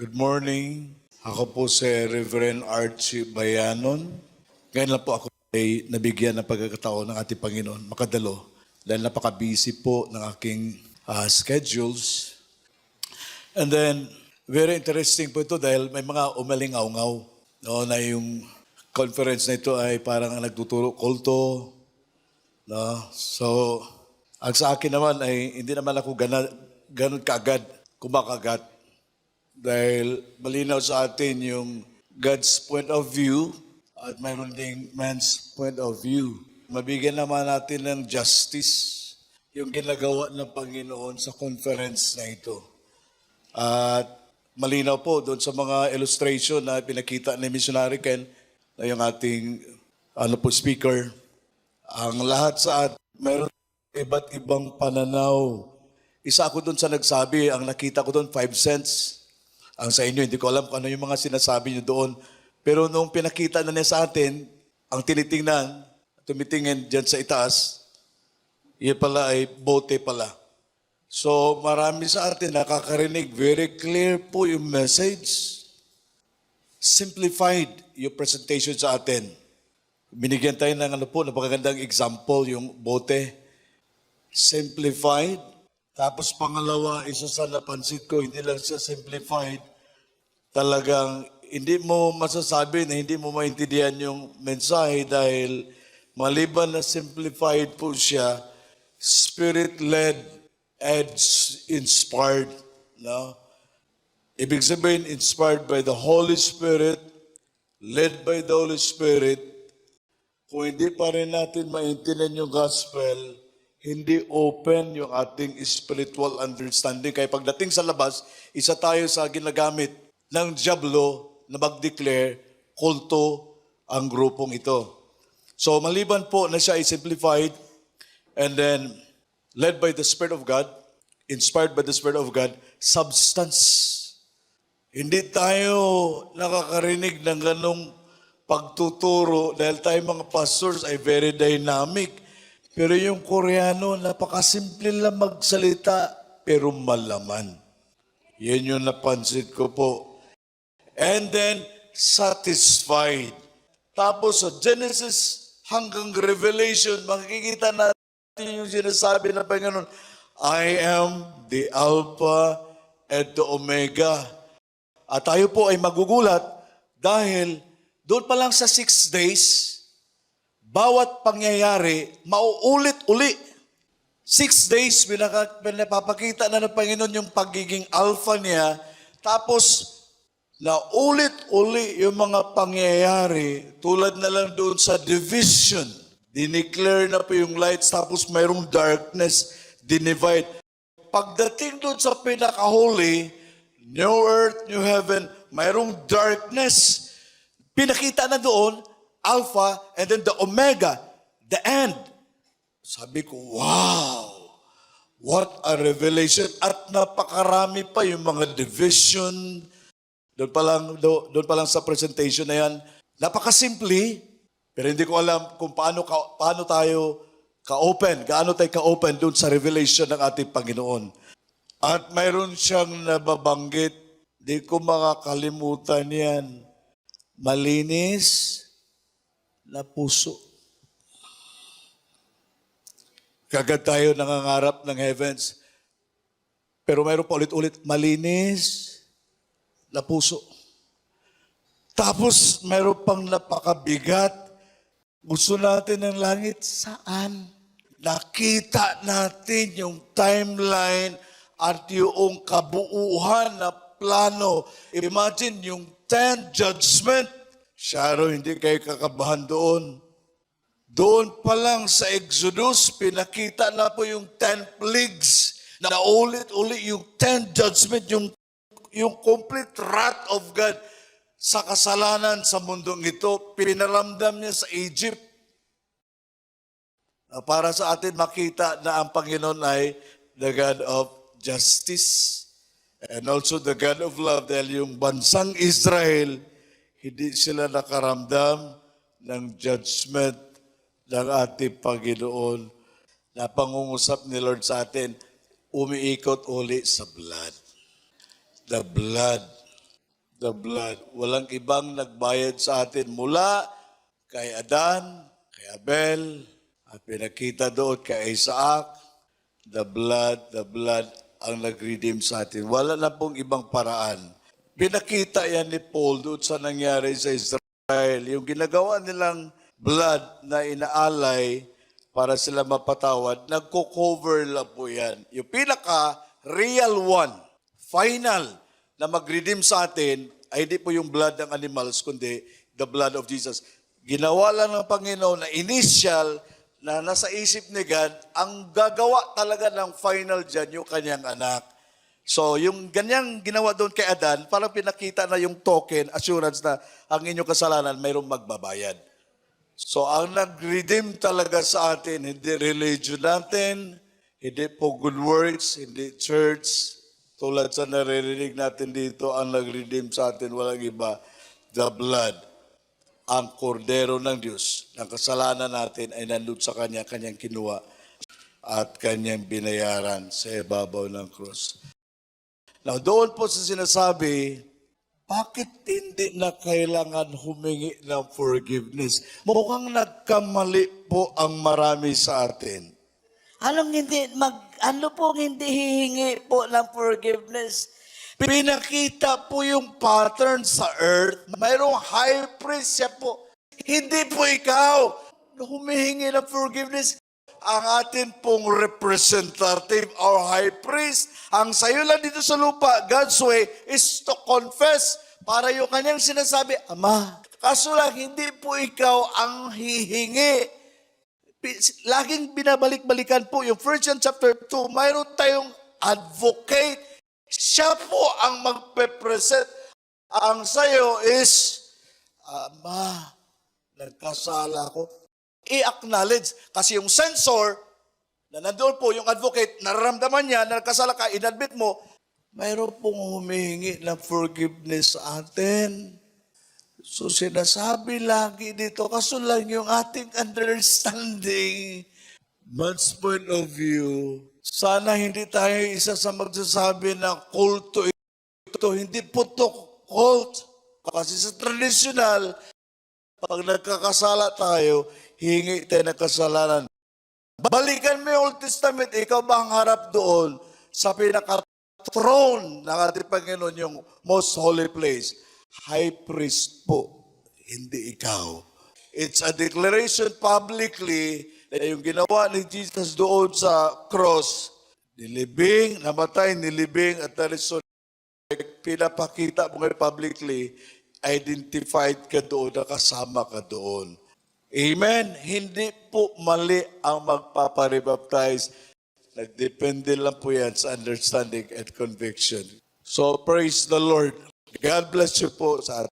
Good morning. Ako po si Reverend Archie Bayanon. Ngayon lang po ako ay nabigyan ng pagkakataon ng ating Panginoon makadalo dahil napaka-busy po ng aking schedules. And then, very interesting po ito dahil may mga umalingaw-ngaw. No, na yung conference na ito ay parang nagtuturo kulto. No? So, ang sa akin naman ay hindi naman ako ganun kaagad kumakagat. Dahil malinaw sa atin yung God's point of view at mayroon ding man's point of view. Mabigyan naman natin ng justice yung ginagawa ng Panginoon sa conference na ito. At malinaw po doon sa mga illustration na pinakita ni Missionary Ken na yung ating speaker. Ang lahat sa atin, mayroon iba't ibang pananaw. Isa ako doon sa nagsabi, ang nakita ko doon 5 cents. Ang sa inyo, hindi ko alam kung ano yung mga sinasabi nyo doon. Pero nung pinakita na niya sa atin, ang tinitingnan, tumitingin dyan sa itaas, yun pala ay bote pala. So marami sa atin nakakarinig, very clear po yung message. Simplified yung presentation sa atin. Binigyan tayo ng napakagandang example, yung bote. Simplified. Tapos pangalawa, isa sa napansin ko, hindi lang siya simplified. Talagang hindi mo masasabi na hindi mo maintindihan yung mensahe dahil maliban na simplified po siya, spirit-led and inspired. No? Ibig sabihin, inspired by the Holy Spirit, led by the Holy Spirit. Kung hindi pa rin natin maintindihan yung gospel, hindi open yung ating spiritual understanding. Kaya pagdating sa labas, isa tayo sa ginagamit ng dyablo na mag-declare kulto ang grupong ito. So maliban po na siya ay simplified and then led by the Spirit of God, inspired by the Spirit of God, substance. Hindi tayo nakakarinig ng ganong pagtuturo dahil tayo mga pastors ay very dynamic. Pero yung Koreano, napakasimple lang magsalita, pero malaman. Yan yung napansin ko po. And then, satisfied. Tapos sa Genesis hanggang Revelation, makikita natin yung sinasabi ng Panginoon, I am the Alpha and the Omega. At tayo po ay magugulat dahil doon pa lang sa 6 days, bawat pangyayari, mauulit-uli. 6 days, pinapapakita na ng Panginoon yung pagiging alpha niya. Tapos, naulit-uli yung mga pangyayari, tulad na lang doon sa division. Dineclare na po yung lights, tapos mayroong darkness, dinivide. Pagdating doon sa pinakahuli, new earth, new heaven, mayroong darkness. Pinakita na doon, Alpha, and then the Omega, the end. Sabi ko, wow! What a revelation. At napakarami pa yung mga division. Doon pa lang sa presentation na yan. Napakasimple, pero hindi ko alam kung paano tayo ka-open, gaano tayo ka-open doon sa revelation ng ating Panginoon. At mayroon siyang nababanggit, di ko makakalimutan yan. Malinis na puso. Kagad tayo nangangarap ng heavens. Pero mayroon pa ulit-ulit, malinis na puso. Tapos mayroon pang napakabigat. Gusto natin ng langit. Saan? Nakita natin yung timeline at yung kabuuhan na plano. Imagine yung 10 judgment. Sharo, hindi kayo kakabahan doon. Doon pa lang sa Exodus, pinakita na po yung 10 plagues. Na ulit-uli yung 10 judgment, yung complete wrath of God sa kasalanan sa mundong ito. Pinaramdam niya sa Egypt. Para sa atin makita na ang Panginoon ay the God of justice and also the God of love. Dahil yung bansang Israel, hindi sila nakaramdam ng judgment ng ating Panginoon na pangungusap ni Lord sa atin, umiikot uli sa blood. The blood. the blood. Walang ibang nagbayad sa atin mula kay Adan, kay Abel, at pinakita doon kay Isaac, the blood ang nag-redeem sa atin. Wala na pong ibang paraan. Pinakita yan ni Paul doon sa nangyari sa Israel. Yung ginagawa nilang blood na inaalay para sila mapatawad, nagko-cover lang po yan. Yung pinaka-real one, final, na mag-redeem sa atin, ay hindi po yung blood ng animals, kundi the blood of Jesus. Ginawa lang ng Panginoon na initial, na nasa isip ni God, ang gagawa talaga ng final dyan, yung kanyang anak. So, yung ganyang ginawa doon kay Adan, parang pinakita na yung token, assurance na ang inyong kasalanan, mayroong magbabayad. So, ang nag-redeem talaga sa atin, hindi religion natin, hindi po good works, hindi church. Tulad sa naririnig natin dito, ang nag-redeem sa atin, walang iba, the blood. Ang kordero ng Diyos, ng kasalanan natin ay nandun sa Kanya, Kanyang kinuha at Kanyang binayaran sa ibabaw ng krus. Now, doon po sa sinasabi, bakit hindi na kailangan humingi ng forgiveness? Mukhang nagkamali po ang marami sa atin. Ano pong hindi hihingi po ng forgiveness? Pinakita po yung pattern sa earth. Mayroong high priest siya po. Hindi po ikaw humihingi ng forgiveness. Ang atin pong representative or high priest, ang sayo lang dito sa lupa, God's way, is to confess para yung kanyang sinasabi, Ama, kaso lang hindi po ikaw ang hihingi. Laging binabalik-balikan po yung 1 John chapter 2, mayroon tayong advocate. Siya po ang magpe-present. Ang sayo is, Ama, nagkasala ko. I-acknowledge. Kasi yung censor, na nandoon po, yung advocate, nararamdaman niya, na nagkasala ka, inadmit mo, mayroon pong humihingi ng forgiveness sa atin. So sinasabi lagi dito, kaso lang yung ating understanding, man's point of view, sana hindi tayo isa sa magsasabi na kulto ito. Hindi po ito cult. Kasi sa traditional, pag nagkakasala tayo, hingi tayo ng kasalanan. Balikan mo yung Old Testament, ikaw ba ang harap doon sa pinaka-throne ng ating Panginoon, yung most holy place? High priest po, hindi ikaw. It's a declaration publicly na yung ginawa ni Jesus doon sa cross, nilibing, namatay, nilibing, at na-resurrect, pinapakita mo ngayon publicly, identified ka doon, nakasama ka doon. Amen? Hindi po mali ang magpaparebaptize. Nagdepende lang po yan sa understanding and conviction. So praise the Lord. God bless you po sa